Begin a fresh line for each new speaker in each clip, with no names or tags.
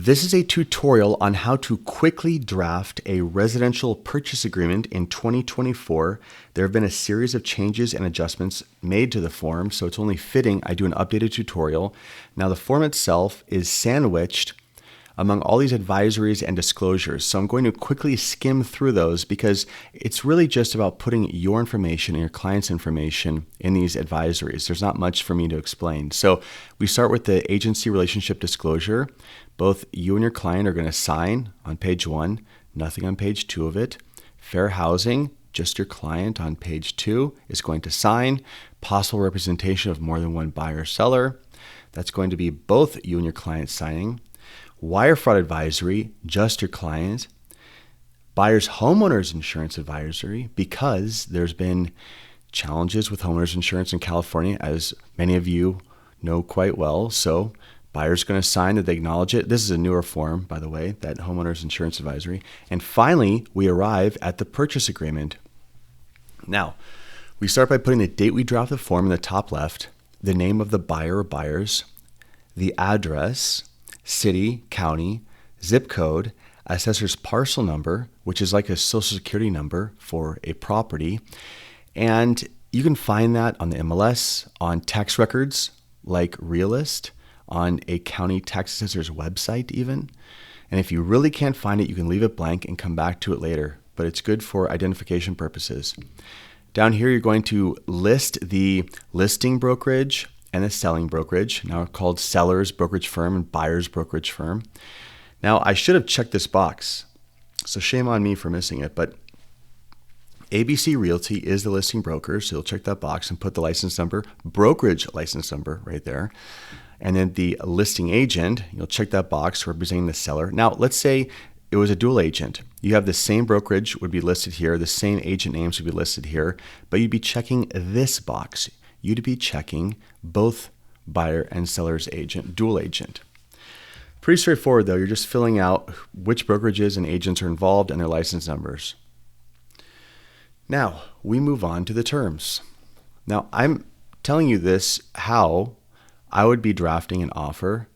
This is a tutorial on how to quickly draft a residential purchase agreement in 2024. There have been a series of changes and adjustments made to the form, so it's only fitting I do an updated tutorial. Now, the form itself is sandwiched among all these advisories and disclosures, so I'm going to quickly skim through those because it's really just about putting your information and your client's information in these advisories. There's not much for me to explain. So we start with the agency relationship disclosure. Both you and your client are going to sign on page 1, nothing on page 2 of it. Fair housing, just your client on page 2 is going to sign. Possible representation of more than one buyer or seller. That's going to be both you and your client signing. Wire fraud advisory, just your client. Buyer's homeowner's insurance advisory, because there's been challenges with homeowner's insurance in California, as many of you know quite well. So buyer's going to sign that they acknowledge it. This is a newer form, by the way, that homeowner's insurance advisory. And finally, we arrive at the purchase agreement. Now, we start by putting the date we draft the form in the top left, the name of the buyer or buyers, the address, city, county, zip code, assessor's parcel number, which is like a social security number for a property. And you can find that on the MLS, on tax records like Realist, on a county tax assessor's website even. And if you really can't find it, you can leave it blank and come back to it later, but it's good for identification purposes. Down here, you're going to list the listing brokerage and the selling brokerage, now called seller's brokerage firm and buyer's brokerage firm. Now, I should have checked this box, so shame on me for missing it, but ABC Realty is the listing broker, so you'll check that box and put the license number, brokerage license number right there. And then the listing agent, you'll check that box representing the seller. Now, let's say it was a dual agent. You have the same brokerage would be listed here, the same agent names would be listed here, but you'd be checking this box. You'd be checking both buyer and seller's agent, dual agent. Pretty straightforward though, you're just filling out which brokerages and agents are involved and their license numbers. Now, we move on to the terms. Now, I'm telling you this how I would be drafting an offer.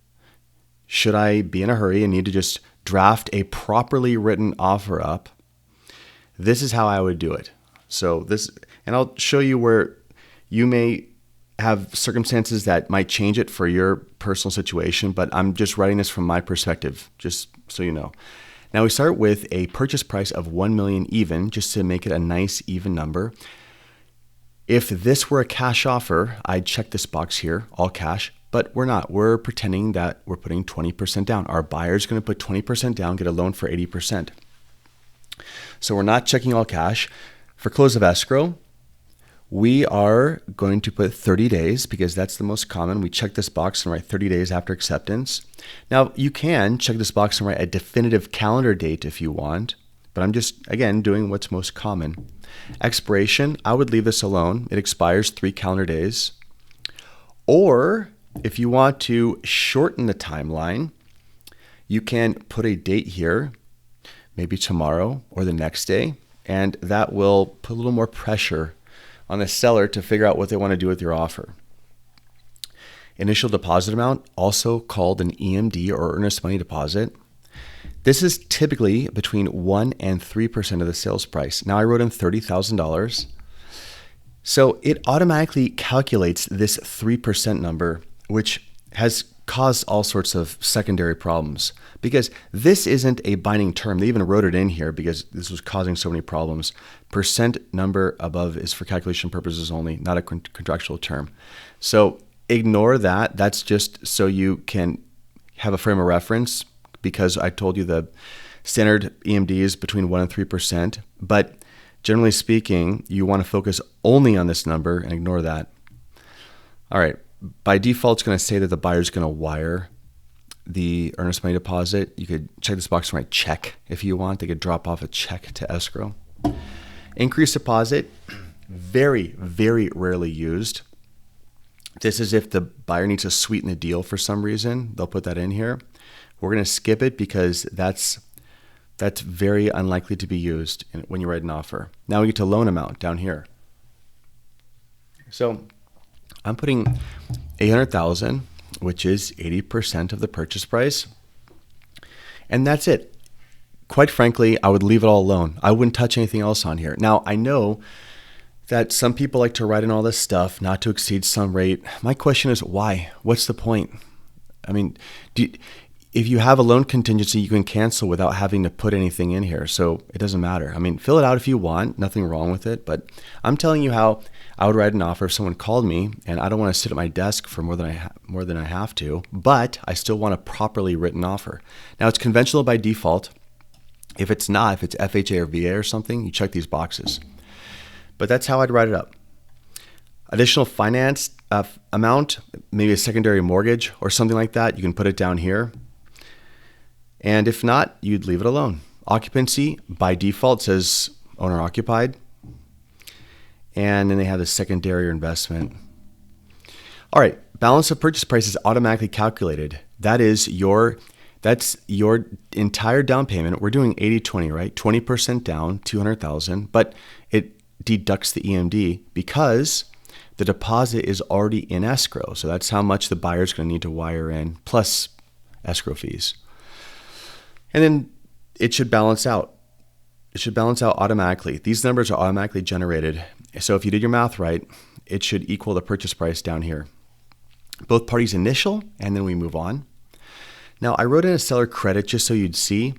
Should I be in a hurry and need to just draft a properly written offer up? This is how I would do it. And I'll show you where you may have circumstances that might change it for your personal situation, but I'm just writing this from my perspective, just so you know. Now we start with a purchase price of $1 million even, just to make it a nice even number. If this were a cash offer, I'd check this box here, all cash, but we're not. We're pretending that we're putting 20% down. Our buyer's going to put 20% down, get a loan for 80%. So we're not checking all cash. For close of escrow, we are going to put 30 days because that's the most common. We check this box and write 30 days after acceptance. Now, you can check this box and write a definitive calendar date if you want, but I'm just, again, doing what's most common. Expiration, I would leave this alone. It expires 3 calendar days. Or if you want to shorten the timeline, you can put a date here, maybe tomorrow or the next day, and that will put a little more pressure on the seller to figure out what they want to do with your offer. Initial deposit amount, also called an EMD or earnest money deposit. This is typically between 1% and 3% of the sales price. Now I wrote in $30,000. So it automatically calculates this 3% number, which has caused all sorts of secondary problems because this isn't a binding term. They even wrote it in here because this was causing so many problems. Percent number above is for calculation purposes only, not a contractual term. So ignore that. That's just so you can have a frame of reference because I told you the standard EMD is between 1% and 3%. But generally speaking, you want to focus only on this number and ignore that. All right. By default, it's going to say that the buyer is going to wire the earnest money deposit. You could check this box and write check if you want. They could drop off a check to escrow. Increased deposit, very, very rarely used. This is if the buyer needs to sweeten the deal for some reason. They'll put that in here. We're going to skip it because that's very unlikely to be used when you write an offer. Now we get to loan amount down here. So I'm putting $800,000, which is 80% of the purchase price. And that's it. Quite frankly, I would leave it all alone. I wouldn't touch anything else on here. Now, I know that some people like to write in all this stuff, not to exceed some rate. My question is why? What's the point? I mean, if you have a loan contingency, you can cancel without having to put anything in here. So it doesn't matter. I mean, fill it out if you want, nothing wrong with it. But I'm telling you how I would write an offer if someone called me, and I don't want to sit at my desk for more than I have to, but I still want a properly written offer. Now, it's conventional by default. If it's not, if it's FHA or VA or something, you check these boxes. But that's how I'd write it up. Additional finance amount, maybe a secondary mortgage or something like that, you can put it down here. And if not, you'd leave it alone. Occupancy, by default, says owner occupied. And then they have the secondary or investment. All right, balance of purchase price is automatically calculated. That's your entire down payment. We're doing 80-20, right? 20% down, $200,000, but it deducts the EMD because the deposit is already in escrow. So that's how much the buyer's going to need to wire in, plus escrow fees. And then it should balance out. It should balance out automatically. These numbers are automatically generated. So if you did your math right, it should equal the purchase price down here. Both parties initial, and then we move on. Now, I wrote in a seller credit just so you'd see.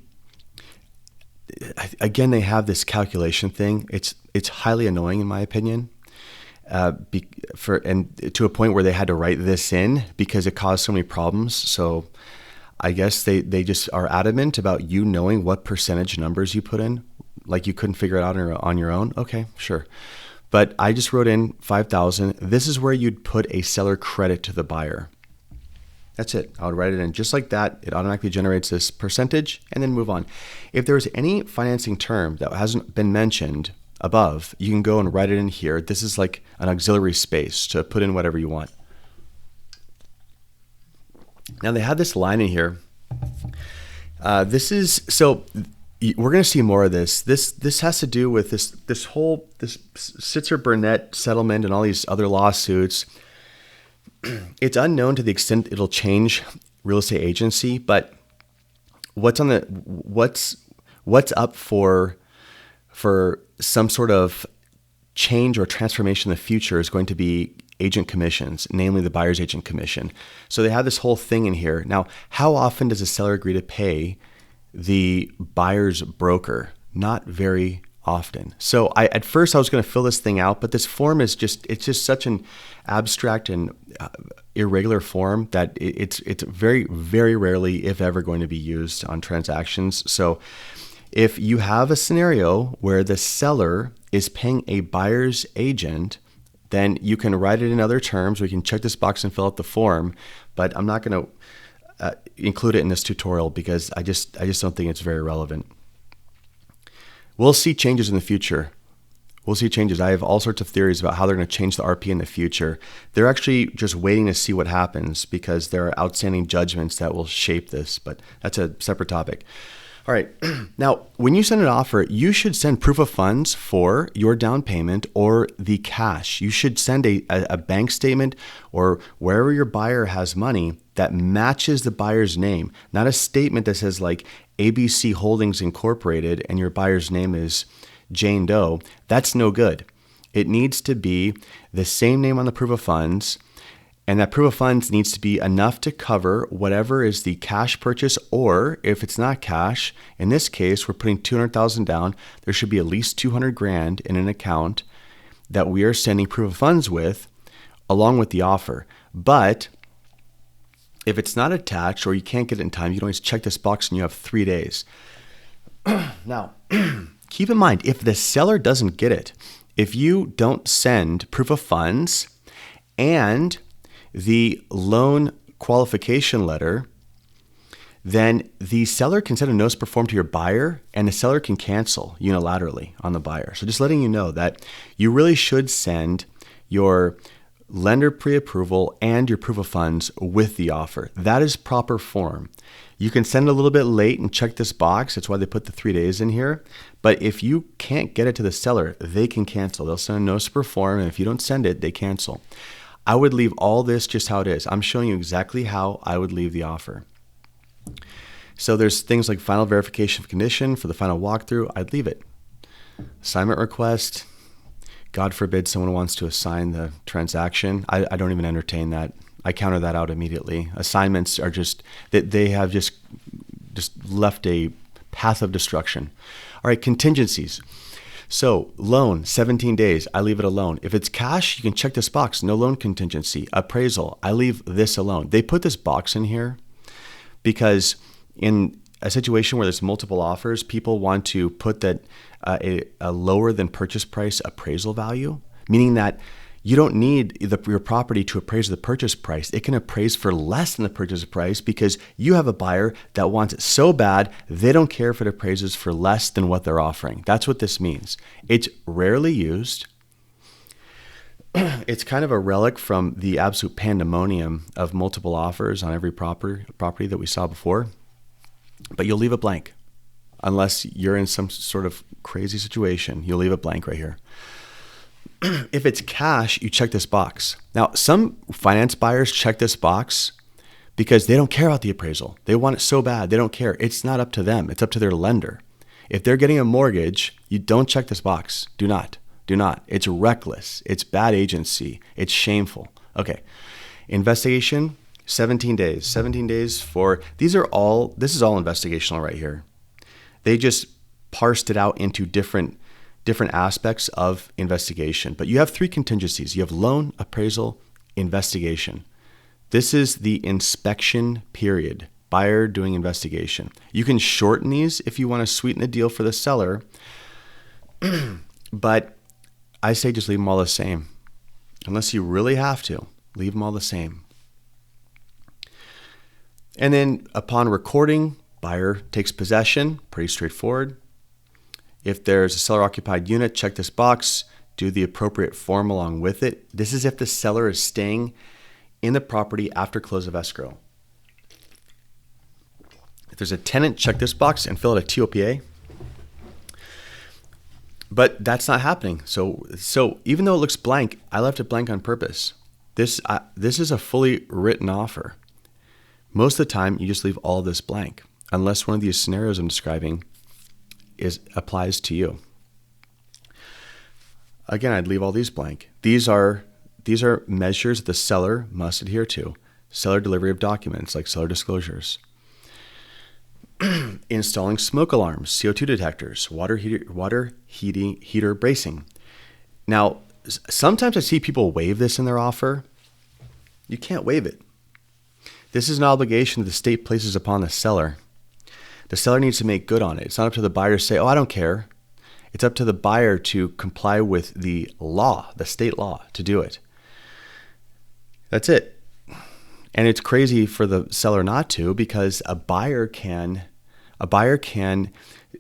Again, they have this calculation thing. It's highly annoying in my opinion, and to a point where they had to write this in because it caused so many problems. So I guess they just are adamant about you knowing what percentage numbers you put in. Like you couldn't figure it out on your own. Okay, sure. But I just wrote in $5,000. This is where you'd put a seller credit to the buyer. That's it. I would write it in just like that. It automatically generates this percentage and then move on. If there's any financing term that hasn't been mentioned above, you can go and write it in here. This is like an auxiliary space to put in whatever you want. Now they have this line in here. We're going to see more of this. This has to do with this Sitzer-Burnett settlement and all these other lawsuits. It's unknown to the extent it'll change real estate agency, but what's up for some sort of change or transformation in the future is going to be agent commissions, namely the buyer's agent commission. So they have this whole thing in here. Now, how often does a seller agree to pay the buyer's broker? Not very often. So at first I was going to fill this thing out, but this form is just such an abstract and irregular form that it's very, very rarely, if ever, going to be used on transactions. So if you have a scenario where the seller is paying a buyer's agent, then you can write it in other terms, or you can check this box and fill out the form, but I'm not going to include it in this tutorial because I just don't think it's very relevant. We'll see changes in the future. We'll see changes. I have all sorts of theories about how they're going to change the RPA in the future. They're actually just waiting to see what happens because there are outstanding judgments that will shape this, but that's a separate topic. All right. Now, when you send an offer, you should send proof of funds for your down payment or the cash. You should send a bank statement or wherever your buyer has money that matches the buyer's name, not a statement that says like ABC Holdings Incorporated and your buyer's name is Jane Doe. That's no good. It needs to be the same name on the proof of funds, and that proof of funds needs to be enough to cover whatever is the cash purchase, or if it's not cash, in this case, we're putting $200,000 down. There should be at least $200,000 in an account that we are sending proof of funds with, along with the offer. But if it's not attached or you can't get it in time, you can always check this box and you have 3 days. Now, keep in mind, if the seller doesn't get it, if you don't send proof of funds and the loan qualification letter, then the seller can send a notice performed to your buyer and the seller can cancel unilaterally on the buyer. So just letting you know that you really should send your lender pre-approval and your proof of funds with the offer. That is proper form. You can send it a little bit late and check this box. That's why they put the 3 days in here. But if you can't get it to the seller, they can cancel. They'll send a notice to perform, and if you don't send it, they cancel. I would leave all this just how it is. I'm showing you exactly how I would leave the offer. So there's things like final verification of condition for the final walkthrough. I'd leave it. Assignment request. God forbid someone wants to assign the transaction. I don't even entertain that. I counter that out immediately. Assignments are they have just left a path of destruction. All right, contingencies. So loan, 17 days, I leave it alone. If it's cash, you can check this box, no loan contingency. Appraisal, I leave this alone. They put this box in here because in a situation where there's multiple offers, people want to put that a lower than purchase price appraisal value, meaning that you don't need your property to appraise the purchase price. It can appraise for less than the purchase price because you have a buyer that wants it so bad, they don't care if it appraises for less than what they're offering. That's what this means. It's rarely used. It's kind of a relic from the absolute pandemonium of multiple offers on every property that we saw before. But you'll leave it blank. Unless you're in some sort of crazy situation, you'll leave it blank right here. If it's cash, you check this box. Now, some finance buyers check this box because they don't care about the appraisal. They want it so bad, they don't care. It's not up to them. It's up to their lender. If they're getting a mortgage, you don't check this box. Do not. Do not. It's reckless. It's bad agency. It's shameful. Okay. Investigation, 17 days. 17 days for, this is all investigational right here. They just parsed it out into different aspects of investigation. But you have three contingencies. You have loan, appraisal, investigation. This is the inspection period. Buyer doing investigation. You can shorten these if you want to sweeten the deal for the seller. But I say just leave them all the same. Unless you really have to, leave them all the same. And then upon recording, buyer takes possession. Pretty straightforward. If there's a seller-occupied unit, check this box, do the appropriate form along with it. This is if the seller is staying in the property after close of escrow. If there's a tenant, check this box and fill out a TOPA. But that's not happening. So even though it looks blank, I left it blank on purpose. This is a fully written offer. Most of the time, you just leave all of this blank, unless one of these scenarios I'm describing applies to you. Again, I'd leave all these blank. These are measures the seller must adhere to. Seller delivery of documents like seller disclosures. Installing smoke alarms, CO2 detectors, water heater bracing. Now, sometimes I see people waive this in their offer. You can't waive it. This is an obligation the state places upon the seller. The seller needs to make good on it. It's not up to the buyer to say, oh, I don't care. It's up to the buyer to comply with the law, the state law, to do it. That's it. And it's crazy for the seller not to, because a buyer can,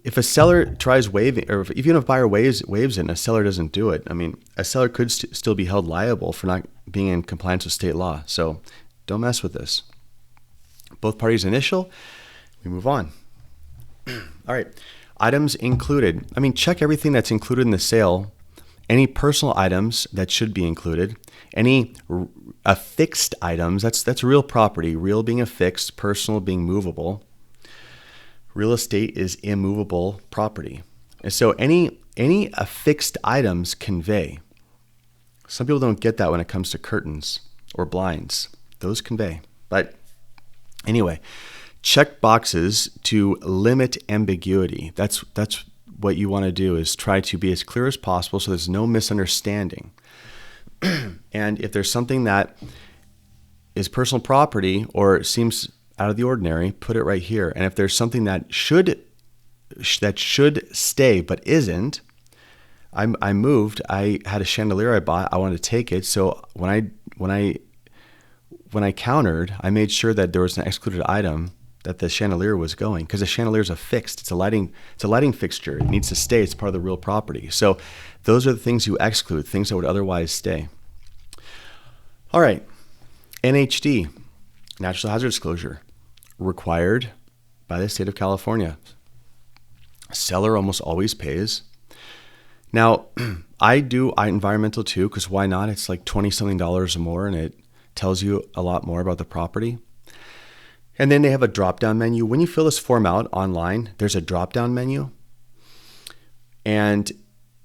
if a seller tries waiving, or even if a buyer waives it and a seller doesn't do it, I mean, a seller could still be held liable for not being in compliance with state law. So don't mess with this. Both parties initial, we move on. All right. Items included. I mean, check everything that's included in the sale. Any personal items that should be included. Any affixed items. That's real property. Real being affixed, personal being movable. Real estate is immovable property. And so any affixed items convey. Some people don't get that when it comes to curtains or blinds. Those convey. But anyway, check boxes to limit ambiguity. That's what you want to do, is try to be as clear as possible so there's no misunderstanding. And if there's something that is personal property or seems out of the ordinary, put it right here. And if there's something that should stay but isn't, I moved. I had a chandelier I bought. I wanted to take it. So when I countered, I made sure that there was an excluded item that the chandelier was going, because the chandelier is affixed. It's a lighting fixture. It needs to stay. It's part of the real property. So those are the things you exclude, things that would otherwise stay. All right. NHD, natural hazard disclosure, required by the state of California. Seller almost always pays. Now, I do environmental too, because why not? It's like $20-something or more, and it tells you a lot more about the property. And then they have a drop-down menu. When you fill this form out online, there's a drop-down menu. And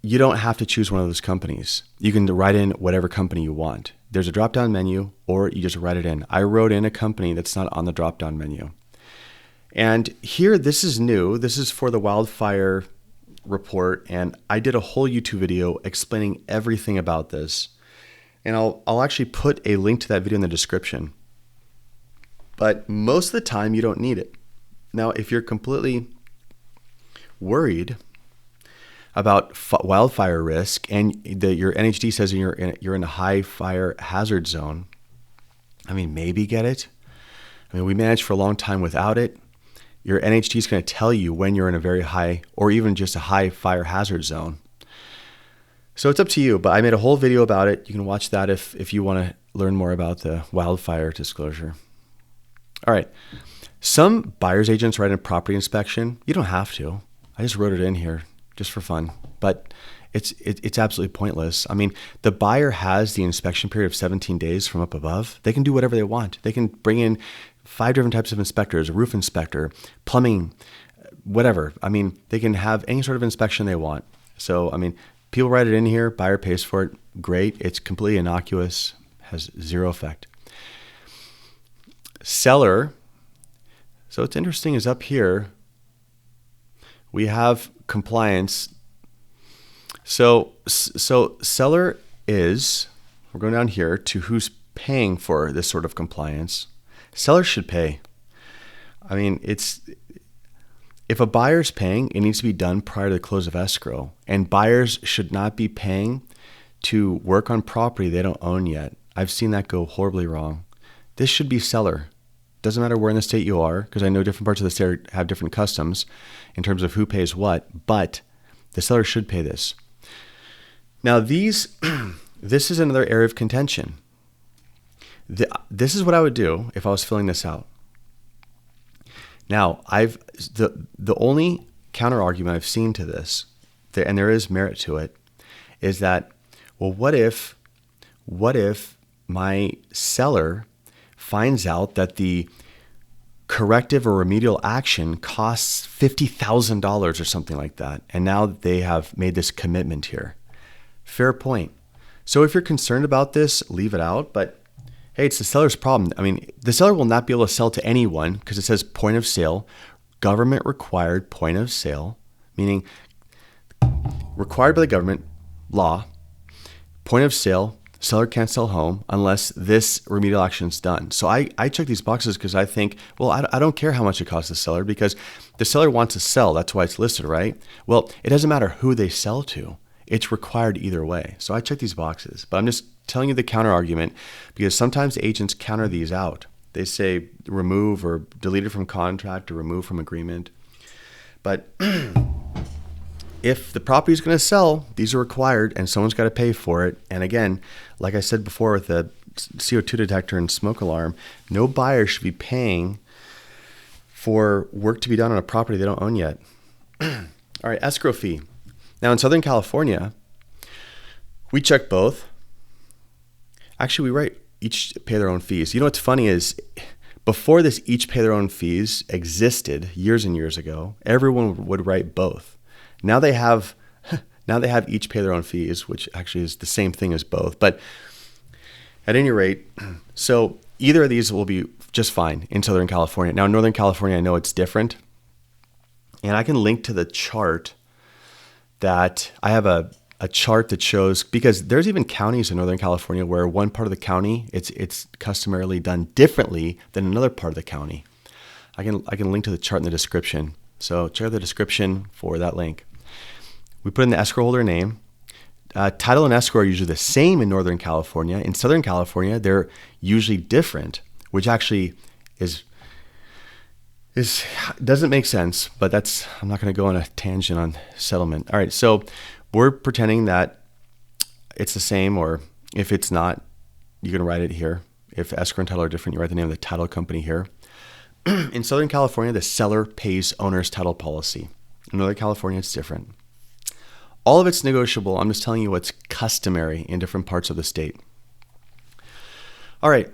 you don't have to choose one of those companies. You can write in whatever company you want. There's a drop-down menu, or you just write it in. I wrote in a company that's not on the drop-down menu. And here, this is new. This is for the wildfire report. And I did a whole YouTube video explaining everything about this. And I'll actually put a link to that video in the description. But most of the time, you don't need it. Now, if you're completely worried about wildfire risk and your NHD says you're in a high fire hazard zone, I mean, maybe get it. I mean, we managed for a long time without it. Your NHD is going to tell you when you're in a very high or even just a high fire hazard zone. So it's up to you, but I made a whole video about it. You can watch that if you want to learn more about the wildfire disclosure. All right. Some buyer's agents write in property inspection. You don't have to. I just wrote it in here just for fun, but it's absolutely pointless. I mean, the buyer has the inspection period of 17 days from up above. They can do whatever they want. They can bring in 5 different types of inspectors, a roof inspector, plumbing, whatever. I mean, they can have any sort of inspection they want. So, I mean, people write it in here, buyer pays for it. Great. It's completely innocuous, has zero effect. Seller. So what's interesting is up here, we have compliance. So seller is, we're going down here to who's paying for this sort of compliance. Seller should pay. I mean, if a buyer's paying, it needs to be done prior to the close of escrow. And buyers should not be paying to work on property they don't own yet. I've seen that go horribly wrong. This should be seller. Doesn't matter where in the state you are, because I know different parts of the state have different customs in terms of who pays what, but the seller should pay this. Now this is another area of contention. This is what I would do if I was filling this out. Now, the only counter argument I've seen to this, and there is merit to it, is that, well, what if my seller finds out that the corrective or remedial action costs $50,000 or something like that, and now they have made this commitment here? Fair point. So if you're concerned about this, leave it out, but hey, it's the seller's problem. I mean, the seller will not be able to sell to anyone because it says point of sale, government required point of sale, meaning required by the government law, point of sale, seller can't sell home unless this remedial action is done. So I check these boxes because I think, well, I don't care how much it costs the seller because the seller wants to sell. That's why it's listed, right? Well, it doesn't matter who they sell to. It's required either way. So I check these boxes, but I'm just telling you the counter argument because sometimes agents counter these out. They say remove or deleted from contract or remove from agreement. But if the property is going to sell, these are required and someone's got to pay for it. And again, like I said before with the CO2 detector and smoke alarm, no buyer should be paying for work to be done on a property they don't own yet. All right, escrow fee. Now in Southern California, we check both. Actually, we write each pay their own fees. You know what's funny is before this each pay their own fees existed years and years ago, everyone would write both. Now they have each pay their own fees, which actually is the same thing as both. But at any rate, so either of these will be just fine in Southern California. Now in Northern California, I know it's different. And I can link to the chart that I have a chart that shows, because there's even counties in Northern California where one part of the county, it's customarily done differently than another part of the county. I can link to the chart in the description. So check out the description for that link. We put in the escrow holder name. Title and escrow are usually the same in Northern California. In Southern California, they're usually different, which actually doesn't make sense, but I'm not going to go on a tangent on settlement. All right, so we're pretending that it's the same, or if it's not, you can write it here. If escrow and title are different, you write the name of the title company here. In Southern California, the seller pays owner's title policy. In Northern California, it's different. All of it's negotiable. I'm just telling you what's customary in different parts of the state. All right,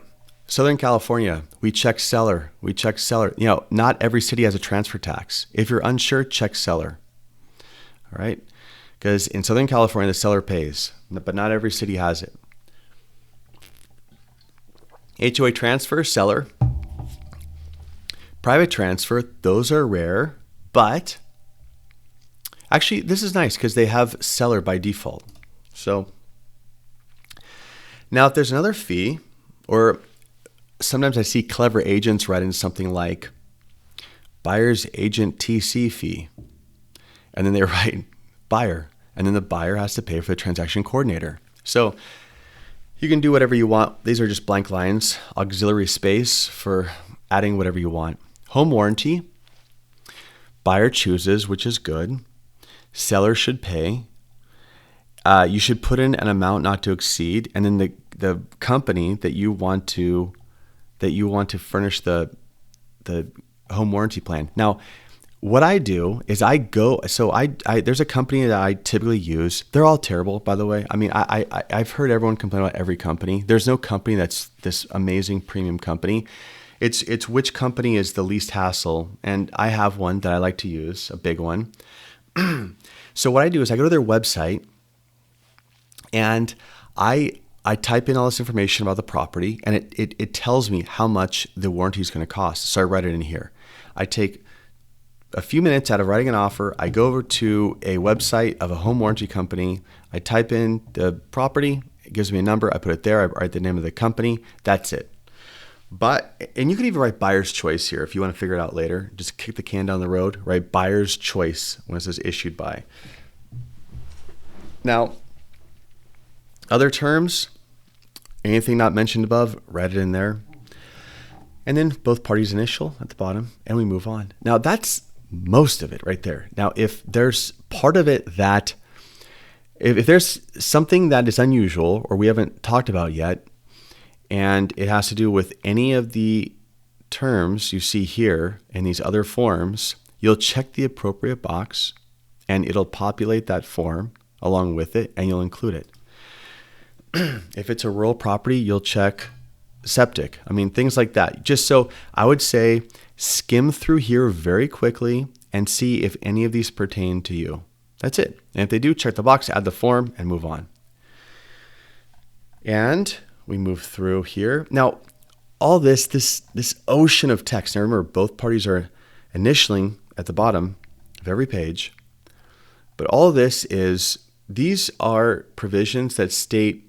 Southern California, we check seller. We check seller. Not every city has a transfer tax. If you're unsure, check seller. All right? Because in Southern California, the seller pays, but not every city has it. HOA transfer, seller. Private transfer, those are rare, but actually, this is nice because they have seller by default. So now if there's another fee, or sometimes I see clever agents write in something like buyer's agent TC fee, and then they write buyer, and then the buyer has to pay for the transaction coordinator. So you can do whatever you want. These are just blank lines, auxiliary space for adding whatever you want. Home warranty, buyer chooses, which is good. Seller should pay. You should put in an amount not to exceed, and then the company that you want to furnish the home warranty plan. Now, what I do is there's a company that I typically use. They're all terrible, by the way. I mean, I've heard everyone complain about every company. There's no company that's this amazing premium company. It's which company is the least hassle, and I have one that I like to use, a big one. So what I do is I go to their website and I type in all this information about the property, and it tells me how much the warranty is going to cost. So I write it in here. I take a few minutes out of writing an offer. I go over to a website of a home warranty company. I type in the property. It gives me a number. I put it there. I write the name of the company. That's it. And you can even write buyer's choice here if you want to figure it out later. Just kick the can down the road. Write buyer's choice when it says issued by. Now, other terms, anything not mentioned above, write it in there. And then both parties initial at the bottom, and we move on. Now, that's most of it right there. Now, if there's part of it that, if there's something that is unusual or we haven't talked about yet, and it has to do with any of the terms you see here in these other forms, you'll check the appropriate box and it'll populate that form along with it and you'll include it. If it's a rural property, you'll check septic. I mean, things like that. Just so I would say skim through here very quickly and see if any of these pertain to you. That's it. And if they do, check the box, add the form, and move on. And we move through here. Now, all this ocean of text. Now remember, both parties are initialing at the bottom of every page. But all of these are provisions that state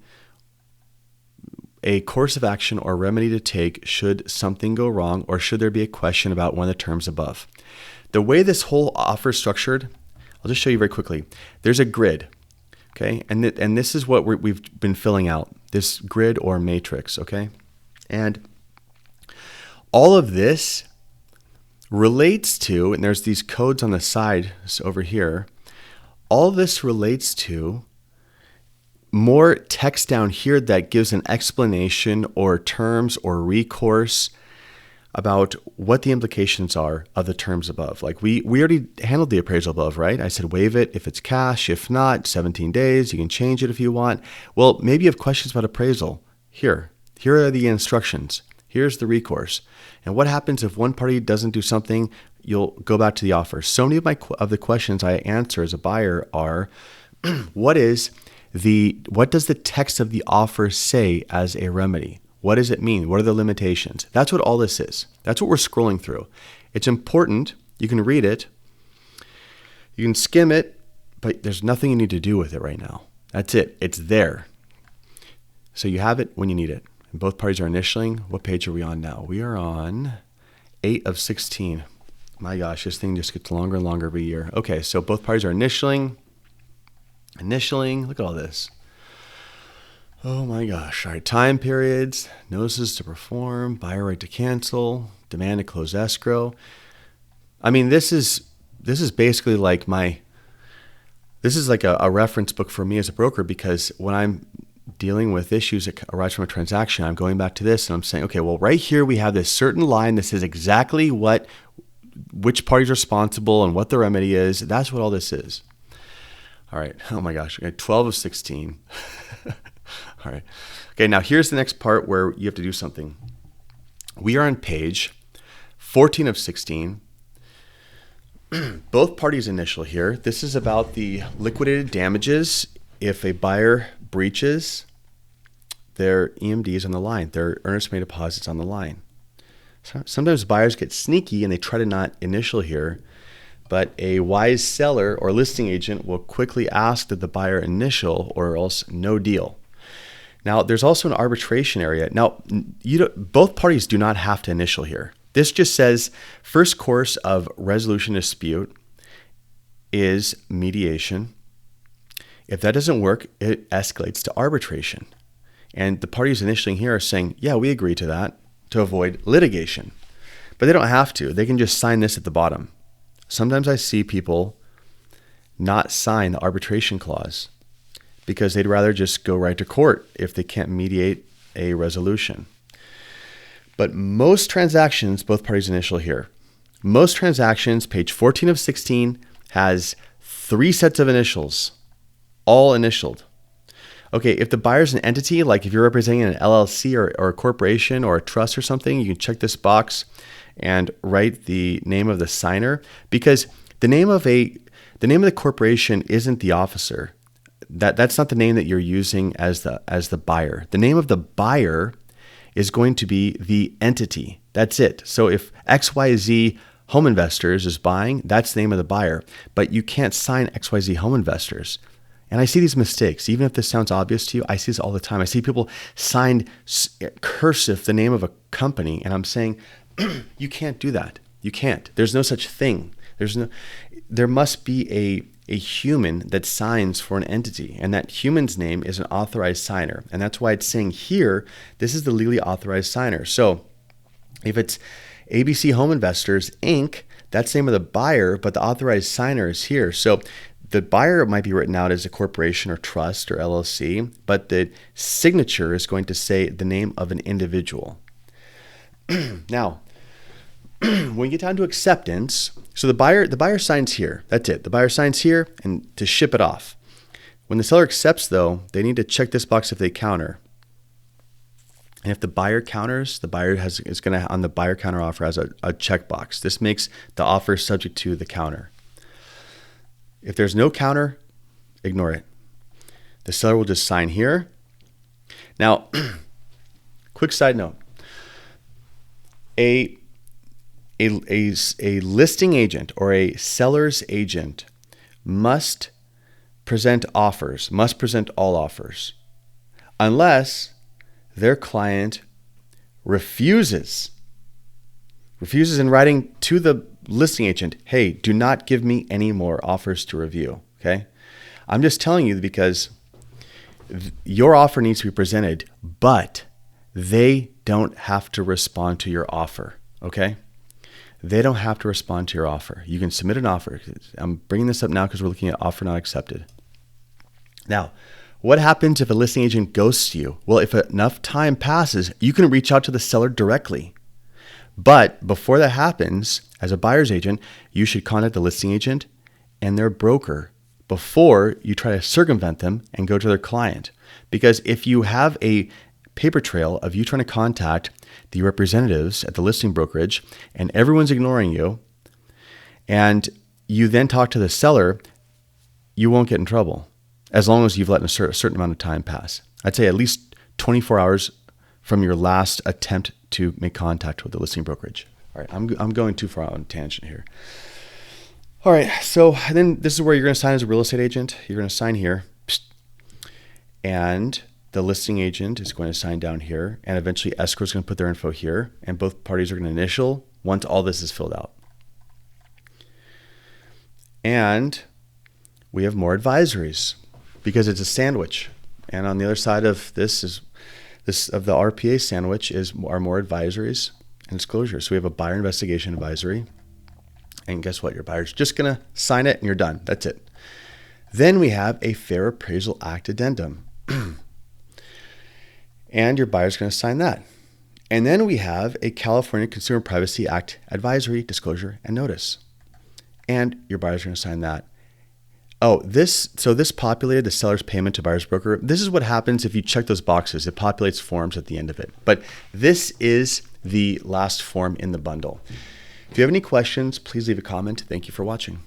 a course of action or remedy to take should something go wrong or should there be a question about one of the terms above. The way this whole offer is structured, I'll just show you very quickly. There's a grid, okay? And this is what we've been filling out, this grid or matrix, okay? And all of this relates to, and there's these codes on the side over here, all this relates to more text down here that gives an explanation or terms or recourse about what the implications are of the terms above. Like we already handled the appraisal above, right? I said waive it if it's cash. If not, 17 days. You can change it if you want. Well, maybe you have questions about appraisal. Here are the instructions. Here's the recourse. And what happens if one party doesn't do something? You'll go back to the offer. So many of the questions I answer as a buyer are, what does the text of the offer say as a remedy? What does it mean? What are the limitations? That's what all this is. That's what we're scrolling through. It's important. You can read it. You can skim it, but there's nothing you need to do with it right now. That's it. It's there. So you have it when you need it. And both parties are initialing. What page are we on now? We are on 8 of 16. My gosh, this thing just gets longer and longer every year. Okay, so both parties are initialing. Look at all this. Oh my gosh. All right, time periods, notices to perform, buyer right to cancel, demand to close escrow. I mean, this is basically like this is like a reference book for me as a broker, because when I'm dealing with issues that arise from a transaction, I'm going back to this and I'm saying, okay, well, right here we have this certain line that says exactly which party's responsible and what the remedy is. That's what all this is. All right. Oh my gosh. Okay, 12 of 16. All right. Okay, now here's the next part where you have to do something. We are on page 14 of 16. Both parties initial here. This is about the liquidated damages if a buyer breaches their EMDs on the line, their earnest money deposits on the line. So sometimes buyers get sneaky and they try to not initial here, but a wise seller or listing agent will quickly ask that the buyer initial or else no deal. Now, there's also an arbitration area. Now, both parties do not have to initial here. This just says first course of resolution dispute is mediation. If that doesn't work, it escalates to arbitration. And the parties initialing here are saying, yeah, we agree to that to avoid litigation. But they don't have to. They can just sign this at the bottom. Sometimes I see people not sign the arbitration clause because they'd rather just go right to court if they can't mediate a resolution. But most transactions, both parties initial here. Most transactions, page 14 of 16, has 3 sets of initials, all initialed. Okay, if the buyer's an entity, like if you're representing an LLC or a corporation or a trust or something, you can check this box and write the name of the signer, because the name of the corporation isn't the officer. That's not the name that you're using as the buyer. The name of the buyer is going to be the entity. That's it. So if XYZ Home Investors is buying, that's the name of the buyer, but you can't sign XYZ Home Investors. And I see these mistakes. Even if this sounds obvious to you, I see this all the time. I see people sign cursive the name of a company, and I'm saying, you can't do that. You can't. There's no such thing. There must be a human that signs for an entity, and that human's name is an authorized signer. And that's why it's saying here, this is the legally authorized signer. So if it's ABC Home Investors, Inc., that's the name of the buyer, but the authorized signer is here. So the buyer might be written out as a corporation or trust or LLC, but the signature is going to say the name of an individual. Now, when you get down to acceptance, so the buyer signs here. That's it. The buyer signs here and to ship it off. When the seller accepts, though, they need to check this box if they counter. And if the buyer counters, the buyer is going to on the buyer counter offer has a checkbox. This makes the offer subject to the counter. If there's no counter, ignore it. The seller will just sign here. Now, quick side note. A listing agent or a seller's agent must present all offers, unless their client refuses in writing to the listing agent, hey, do not give me any more offers to review, okay? I'm just telling you because your offer needs to be presented, but they don't have to respond to your offer, okay? They don't have to respond to your offer. You can submit an offer. I'm bringing this up now because we're looking at offer not accepted. Now, what happens if a listing agent ghosts you? Well, if enough time passes, you can reach out to the seller directly. But before that happens, as a buyer's agent, you should contact the listing agent and their broker before you try to circumvent them and go to their client. Because if you have a paper trail of you trying to contact the representatives at the listing brokerage and everyone's ignoring you, and you then talk to the seller, you won't get in trouble as long as you've let a certain amount of time pass. I'd say at least 24 hours from your last attempt to make contact with the listing brokerage. All right, I'm going too far on a tangent here. All right, so then this is where you're going to sign as a real estate agent. You're going to sign here, and the listing agent is going to sign down here, and eventually escrow is going to put their info here, and both parties are going to initial once all this is filled out. And we have more advisories because it's a sandwich. And on the other side of this of the RPA sandwich are more advisories and disclosures. So we have a buyer investigation advisory. And guess what? Your buyer's just going to sign it and you're done. That's it. Then we have a Fair Appraisal Act addendum. And your buyer's going to sign that. And then we have a California Consumer Privacy Act advisory, disclosure, and notice. And your buyer's going to sign that. Oh, this populated the seller's payment to buyer's broker. This is what happens if you check those boxes. It populates forms at the end of it. But this is the last form in the bundle. If you have any questions, please leave a comment. Thank you for watching.